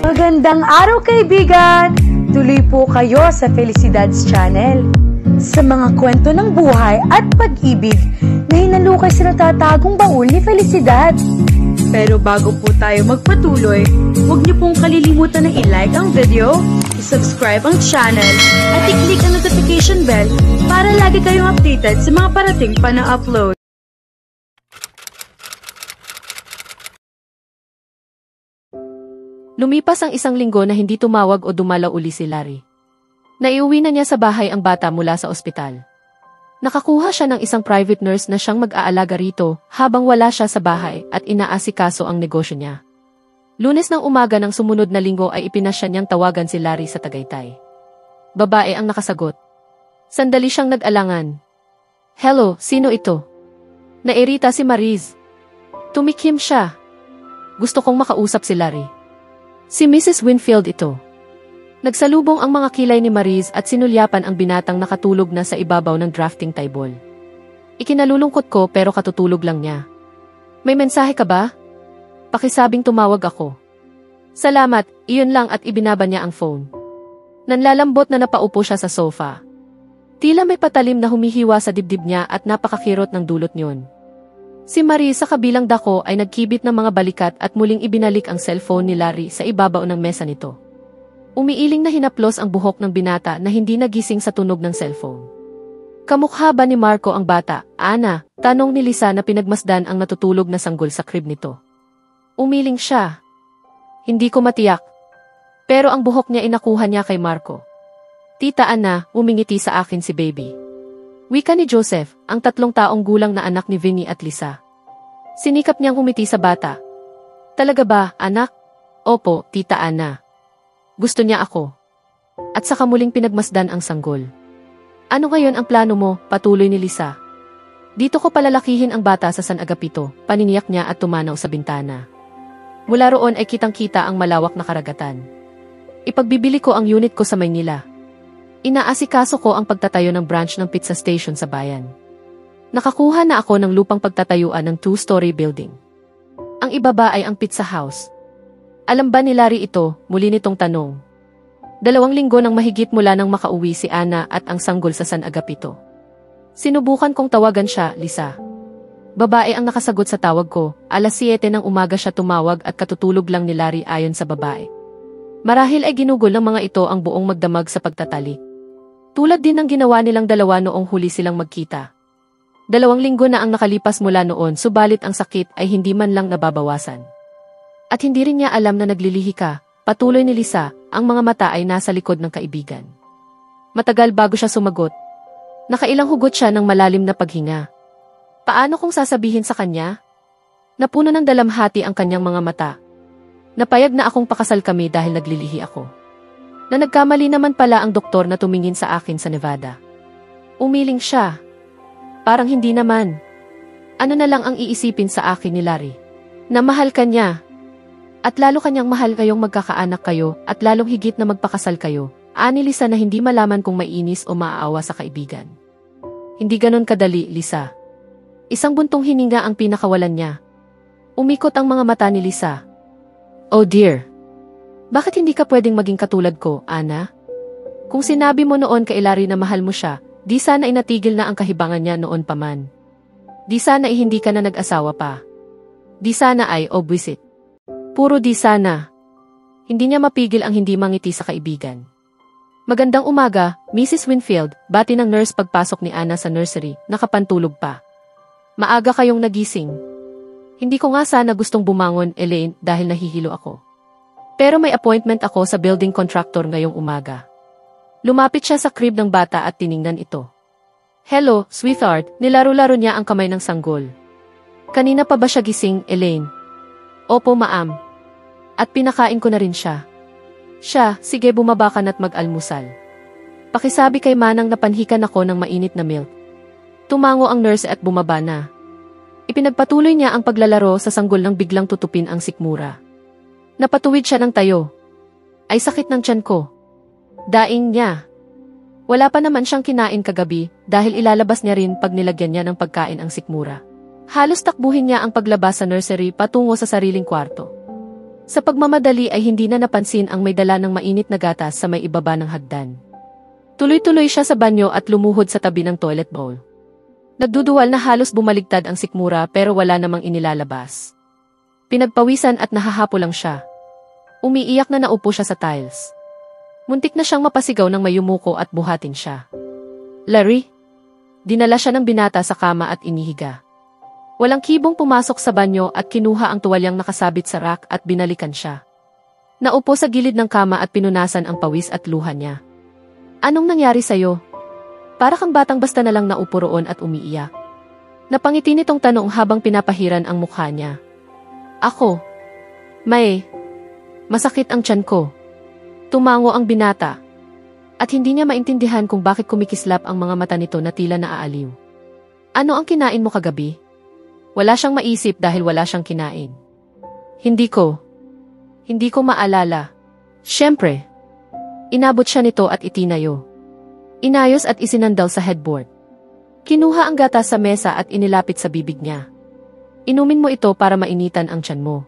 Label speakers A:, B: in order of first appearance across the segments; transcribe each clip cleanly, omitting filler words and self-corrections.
A: Magandang araw kaibigan! Tuloy po kayo sa Felicidad's Channel. Sa mga kwento ng buhay at pag-ibig na hinalukay sa natatagong baul ni Felicidad. Pero bago po tayo magpatuloy, huwag niyo pong kalilimutan na i-like ang video, i-subscribe ang channel, at i-click ang notification bell para lagi kayong updated sa mga parating pa na upload.
B: Lumipas ang isang linggo na hindi tumawag o dumalaw uli si Larry. Naiuwi na niya sa bahay ang bata mula sa ospital. Nakakuha siya ng isang private nurse na siyang mag-aalaga rito habang wala siya sa bahay at inaasikaso ang negosyo niya. Lunes ng umaga ng sumunod na linggo ay ipinasya niyang tawagan si Larry sa Tagaytay. Babae ang nakasagot. Sandali siyang nag-alangan. Hello, sino ito? Nairita si Mariz. Tumikim siya. Gusto kong makausap si Larry. Si Mrs. Winfield ito. Nagsalubong ang mga kilay ni Mariz at sinulyapan ang binatang nakatulog na sa ibabaw ng drafting table. Ikinalulungkot ko pero katutulog lang niya. May mensahe ka ba? Pakisabing tumawag ako. Salamat, iyon lang at ibinaba niya ang phone. Nanlalambot na napaupo siya sa sofa. Tila may patalim na humihiwa sa dibdib niya at napakakirot ng dulot niyon. Si Marie sa kabilang dako ay nagkibit ng mga balikat at muling ibinalik ang cellphone ni Larry sa ibabaw ng mesa nito. Umiiling na hinaplos ang buhok ng binata na hindi nagising sa tunog ng cellphone. Kamukha ba ni Marco ang bata, Ana? Tanong ni Lisa na pinagmasdan ang natutulog na sanggol sa crib nito. Umiling siya. Hindi ko matiyak. Pero ang buhok niya inakuha niya kay Marco. Tita Ana, umingiti sa akin si baby. Wika ni Joseph, ang 3 taong gulang na anak ni Vinnie at Lisa. Sinikap niyang umiti sa bata. Talaga ba, anak? Opo, Tita Ana. Gusto niya ako. At saka muling pinagmasdan ang sanggol. Ano ngayon ang plano mo? Patuloy ni Lisa. Dito ko palalakihin ang bata sa San Agapito, paniniyak niya at tumanaw sa bintana. Mula roon ay kitang-kita ang malawak na karagatan. Ipagbibili ko ang unit ko sa Maynila. Inaasikaso ko ang pagtatayo ng branch ng pizza station sa bayan. Nakakuha na ako ng lupang pagtatayuan ng 2-story building. Ang ibaba ay ang pizza house. Alam ba ni Larry ito? Muli nitong tanong. 2 linggo nang mahigit mula nang makauwi si Ana at ang sanggol sa San Agapito. Sinubukan kong tawagan siya, Lisa. Babae ang nakasagot sa tawag ko. 7:00 ng umaga siya tumawag at katutulog lang ni Larry ayon sa babae. Marahil ay ginugol ng mga ito ang buong magdamag sa pagtatalik. Tulad din ng ginawa nilang dalawa noong huli silang magkita. 2 linggo na ang nakalipas mula noon subalit ang sakit ay hindi man lang nababawasan. At hindi rin niya alam na naglilihi ka, patuloy ni Lisa, ang mga mata ay nasa likod ng kaibigan. Matagal bago siya sumagot. Nakailang hugot siya ng malalim na paghinga. Paano kung sasabihin sa kanya? Napuno ng dalamhati ang kanyang mga mata. Napayag na akong pakasal kami dahil naglilihi ako. Na nagkamali naman pala ang doktor na tumingin sa akin sa Nevada. Umiling siya. Parang hindi naman. Ano na lang ang iisipin sa akin ni Larry? Na mahal ka niya. At lalo kanyang mahal kayong magkakaanak kayo at lalong higit na magpakasal kayo. Ani Lisa na hindi malaman kung maiinis o maaawa sa kaibigan. Hindi ganon kadali, Lisa. Isang buntong hininga ang pinakawalan niya. Umikot ang mga mata ni Lisa. Oh dear. Bakit hindi ka pwedeng maging katulad ko, Ana? Kung sinabi mo noon kay Larry na mahal mo siya, di sana inatigil na ang kahibangan niya noon pa man. Di sana ay hindi ka na nag-asawa pa. Di sana ay obwisit. Puro di sana. Hindi niya mapigil ang hindi mangiti sa kaibigan. Magandang umaga, Mrs. Winfield, bati ng nurse pagpasok ni Ana sa nursery, nakapantulog pa. Maaga kayong nagising. Hindi ko nga sana gustong bumangon, Elaine, dahil nahihilo ako. Pero may appointment ako sa building contractor ngayong umaga. Lumapit siya sa crib ng bata at tiningnan ito. Hello, sweetheart, nilaro-laro niya ang kamay ng sanggol. Kanina pa ba siya gising, Elaine? Opo, ma'am. At pinakain ko na rin siya. Siya, sige bumaba ka na't mag-almusal. Pakisabi kay Manang na panhikan ako ng mainit na milk. Tumango ang nurse at bumaba na. Ipinagpatuloy niya ang paglalaro sa sanggol nang biglang tutupin ang sikmura. Napatuwid siya ng tayo. Ay sakit ng tiyan ko. Daing niya. Wala pa naman siyang kinain kagabi dahil ilalabas niya rin pag nilagyan niya ng pagkain ang sikmura. Halos takbuhin niya ang paglabas sa nursery patungo sa sariling kwarto. Sa pagmamadali ay hindi na napansin ang may dala ng mainit na gatas sa may ibaba ng hagdan. Tuloy-tuloy siya sa banyo at lumuhod sa tabi ng toilet bowl. Nagduduwal na halos bumaligtad ang sikmura pero wala namang inilalabas. Pinagpawisan at nahahapo lang siya. Umiiyak na naupo siya sa tiles. Muntik na siyang mapasigaw ng may yumuko at buhatin siya. Larry? Dinala siya ng binata sa kama at inihiga. Walang kibong pumasok sa banyo at kinuha ang tuwalyang nakasabit sa rack at binalikan siya. Naupo sa gilid ng kama at pinunasan ang pawis at luha niya. Anong nangyari sa'yo? Para kang batang basta na lang naupo roon at umiiyak. Napangiti nitong tanong habang pinapahiran ang mukha niya. Ako? Masakit ang tiyan ko. Tumango ang binata. At hindi niya maintindihan kung bakit kumikislap ang mga mata nito na tila naaaliw. Ano ang kinain mo kagabi? Wala siyang maisip dahil wala siyang kinain. Hindi ko maalala. Siyempre. Inabot siya nito at itinayo. Inayos at isinandal sa headboard. Kinuha ang gatas sa mesa at inilapit sa bibig niya. Inumin mo ito para mainitan ang tiyan mo.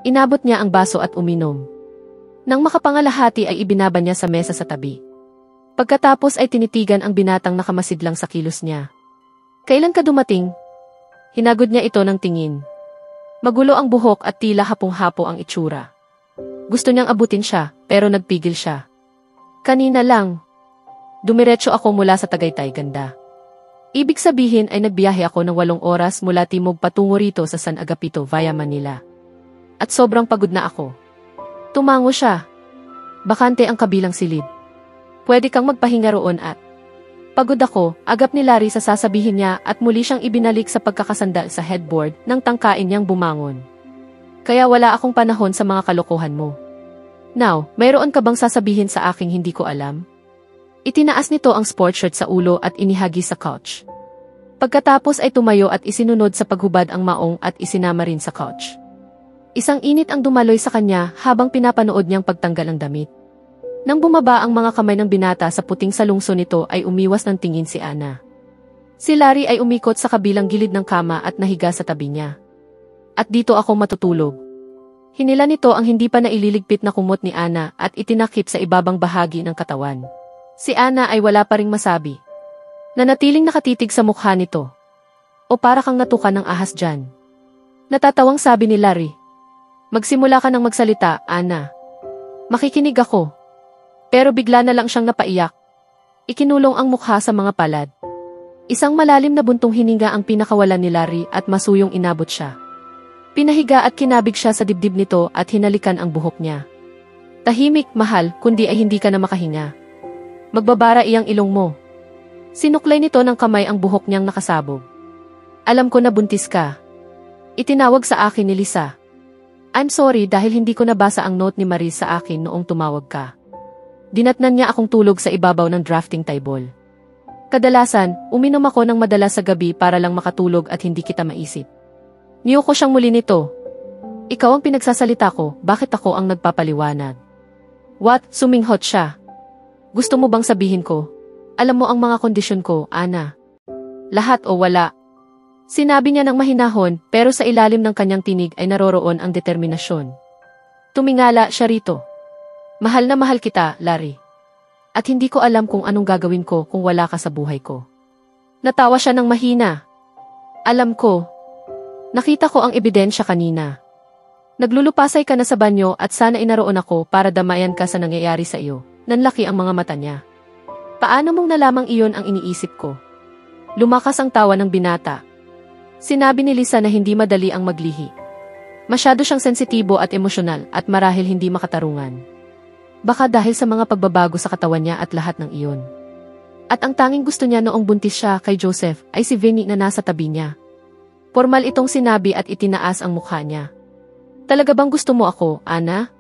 B: Inabot niya ang baso at uminom. Nang makapangalahati ay ibinaba niya sa mesa sa tabi. Pagkatapos ay tinitigan ang binatang nakamasidlang sa kilos niya. Kailan ka dumating? Hinagod niya ito ng tingin. Magulo ang buhok at tila hapong-hapo ang itsura. Gusto niyang abutin siya, pero nagpigil siya. Kanina lang. Dumiretso ako mula sa Tagaytay, ganda. Ibig sabihin ay nagbiyahe ako ng 8 oras mula Timog patungo rito sa San Agapito via Manila. At sobrang pagod na ako. Tumango siya. Bakante ang kabilang silid. Pwede kang magpahinga roon at... Pagod ako, agap ni Larry sa sasabihin niya at muli siyang ibinalik sa pagkakasandal sa headboard nang tangkain niyang bumangon. Kaya wala akong panahon sa mga kalokohan mo. Now, mayroon ka bang sasabihin sa aking hindi ko alam? Itinaas nito ang sport shirt sa ulo at inihagi sa couch. Pagkatapos ay tumayo at isinunod sa paghubad ang maong at isinama rin sa couch. Isang init ang dumaloy sa kanya habang pinapanood niyang pagtanggal ang damit. Nang bumaba ang mga kamay ng binata sa puting salungso nito ay umiwas ng tingin si Ana. Si Larry ay umikot sa kabilang gilid ng kama at nahiga sa tabi niya. At dito ako matutulog. Hinila nito ang hindi pa naililigpit na kumot ni Ana at itinakip sa ibabang bahagi ng katawan. Si Ana ay wala pa ring masabi. Nanatiling nakatitig sa mukha nito. O para kang natukan ng ahas dyan. Natatawang sabi ni Larry. Magsimula ka ng magsalita, Ana. Makikinig ako. Pero bigla na lang siyang napaiyak. Ikinulong ang mukha sa mga palad. Isang malalim na buntong hininga ang pinakawalan ni Larry at masuyong inabot siya. Pinahiga at kinabig siya sa dibdib nito at hinalikan ang buhok niya. Tahimik, mahal, kundi ay hindi ka na makahinga. Magbabara iyang ilong mo. Sinuklay nito ng kamay ang buhok niyang nakasabog. Alam ko na buntis ka. Itinawag sa akin ni Lisa. I'm sorry dahil hindi ko nabasa ang note ni Marie sa akin noong tumawag ka. Dinatnan niya akong tulog sa ibabaw ng drafting table. Kadalasan, uminom ako ng madalas sa gabi para lang makatulog at hindi kita maisip. Niyoko siyang muli nito. Ikaw ang pinagsasalita ko, bakit ako ang nagpapaliwanag? What? Suminghot siya. Gusto mo bang sabihin ko? Alam mo ang mga kondisyon ko, Ana. Lahat o wala. Sinabi niya ng mahinahon pero sa ilalim ng kanyang tinig ay naroroon ang determinasyon. Tumingala siya rito. Mahal na mahal kita, Larry. At hindi ko alam kung anong gagawin ko kung wala ka sa buhay ko. Natawa siya ng mahina. Alam ko. Nakita ko ang ebidensya kanina. Naglulupasay ka na sa banyo at sana inaroon ako para damayan ka sa nangyayari sa iyo. Nanlaki ang mga mata niya. Paano mong nalamang iyon ang iniisip ko? Lumakas ang tawa ng binata. Sinabi ni Lisa na hindi madali ang maglihi. Masyado siyang sensitibo at emosyonal at marahil hindi makatarungan. Baka dahil sa mga pagbabago sa katawan niya at lahat ng iyon. At ang tanging gusto niya noong buntis siya kay Joseph ay si Vinny na nasa tabi niya. Formal itong sinabi at itinaas ang mukha niya. Talaga bang gusto mo ako, Ana?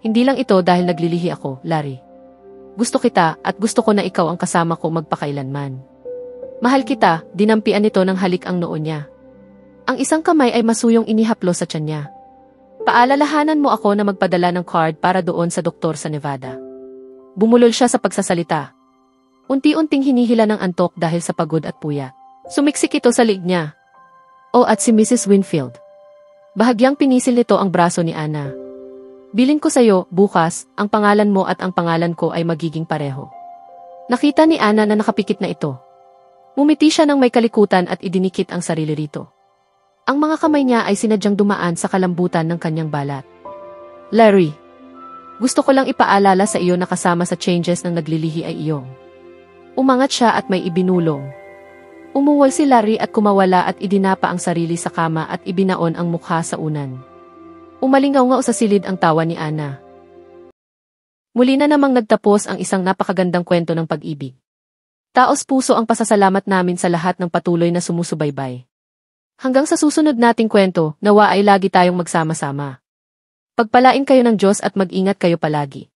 B: Hindi lang ito dahil naglilihi ako, Larry. Gusto kita at gusto ko na ikaw ang kasama ko magpakailanman. Mahal kita, dinampian nito ng halik ang noo niya. Ang isang kamay ay masuyong inihaplo sa tiyan niya. Paalalahanan mo ako na magpadala ng card para doon sa doktor sa Nevada. Bumulol siya sa pagsasalita. Unti-unting hinihila ng antok dahil sa pagod at puyat. Sumiksik ito sa liig niya. Oh, at si Mrs. Winfield. Bahagyang pinisil nito ang braso ni Ana. Bilin ko sa'yo, bukas, ang pangalan mo at ang pangalan ko ay magiging pareho. Nakita ni Ana na nakapikit na ito. Mumiti siya ng may kalikutan at idinikit ang sarili rito. Ang mga kamay niya ay sinadyang dumaan sa kalambutan ng kanyang balat. Larry, gusto ko lang ipaalala sa iyo na kasama sa changes ng naglilihi ay iyong. Umangat siya at may ibinulong. Umuwal si Larry at kumawala at idinapa ang sarili sa kama at ibinaon ang mukha sa unan. Umalingaw-ngaw sa silid ang tawa ni Ana. Muli na namang nagtapos ang isang napakagandang kwento ng pag-ibig. Taos puso ang pasasalamat namin sa lahat ng patuloy na sumusubaybay. Hanggang sa susunod nating kwento, nawa ay lagi tayong magsama-sama. Pagpalain kayo ng Diyos at mag-ingat kayo palagi.